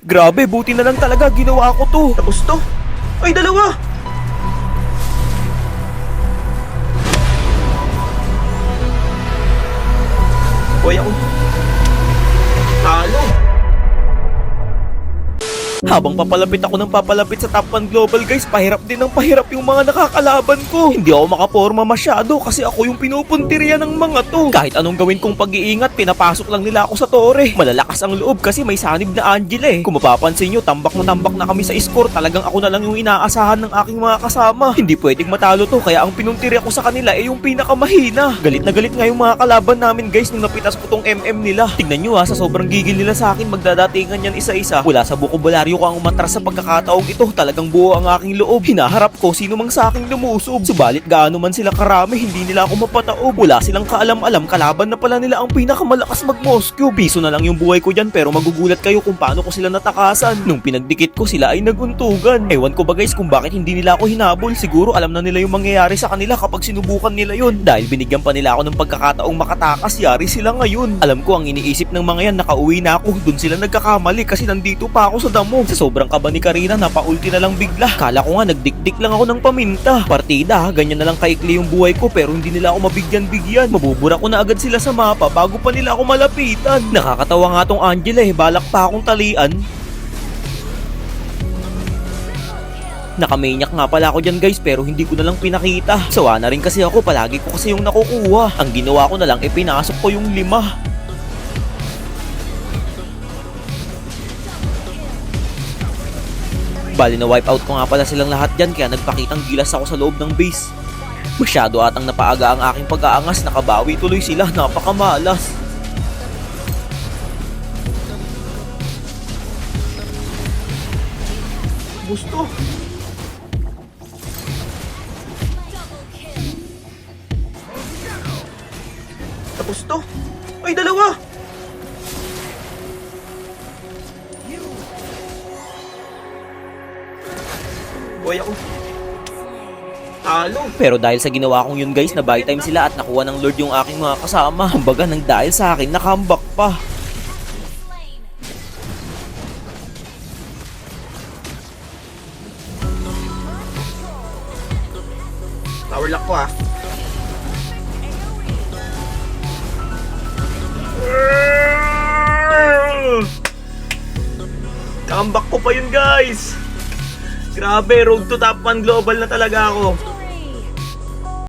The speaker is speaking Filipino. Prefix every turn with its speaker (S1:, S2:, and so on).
S1: Grabe, buti na lang talaga ginawa ko to.
S2: Tapos to? Ay, dalawa! Hoy ako. Talo!
S1: Habang papalapit ako ng papalapit sa top 1 global guys, pahirap din ng pahirap yung mga nakakalaban ko. Hindi ako makaporma masyado kasi ako yung pinupuntirya ng mga to. Kahit anong gawin kong pag-iingat, pinapasok lang nila ako sa tore. Malalakas ang loob kasi may sanib na Angela eh. Kung mapapansin nyo, tambak na kami sa score. Talagang ako na lang yung inaasahan ng aking mga kasama. Hindi pwedeng matalo to, kaya ang pinuntirya ko sa kanila ay yung pinakamahina. Galit na galit nga yung mga kalaban namin guys nung napitas ko tong MM nila. Tignan nyo ha, sa sobrang gigil nila sa akin, magdadatingan yan isa-isa. Wala sa bukobularyo ko ang umatras sa pagkakataong ito. Talagang buo ang aking loob. Hinaharap ko sino mang sa aking lumusob. Subalit gaano man sila karami, hindi nila ako mapataob. Wala silang kaalam-alam, kalaban na pala nila ang pinakamalakas mag-Moscow. Piso na lang yung buhay ko dyan, pero magugulat kayo kung paano ko sila natakasan. Nung pinagdikit ko, sila ay naguntugan. Ewan ko ba guys kung bakit hindi nila ako hinabol. Siguro alam na nila yung mangyayari sa kanila kapag sinubukan nila yun. Dahil binigyan pa nila ako ng pagkakataong makatakas, yari sila ngayon. Alam ko ang iniisip ng mga yan, nakauwi na ako. Dun sila nagkakamali kasi nandito pa ako sa damo. Sa sobrang kaba ni Karina, napaulti na lang bigla. Kala ko nga nagdikdik lang ako ng paminta. Partida, ganyan na lang kaikli yung buhay ko pero hindi nila ako mabigyan-bigyan. Mabubura ko na agad sila sa mapa bago pa nila ako malapitan. Nakakatawa nga tong Angela eh, balak pa akong talian. Nakamaniac nga pala ako dyan guys pero hindi ko na lang pinakita. Sawa na rin kasi ako, palagi ko kasi yung nakukuha. Ang ginawa ko na lang pinasok ko yung 5. Bali na wipe out ko nga pala silang lahat dyan kaya nagpakitang gilas ako sa loob ng base. Masyado atang napaaga ang aking pag-aangas, nakabawi tuloy sila, napakamalas.
S2: Gusto! Tapos to? Ay, dalawa! Hoy ako. Talo!
S1: Pero dahil sa ginawa kong yun guys, na buy time sila at nakuha ng Lord yung aking mga kasama. Kumbaga nang dahil sa akin, nakambak pa.
S2: Power lock ko ah. Comeback ko pa yun guys! Grabe, road to top 1 global na talaga ako.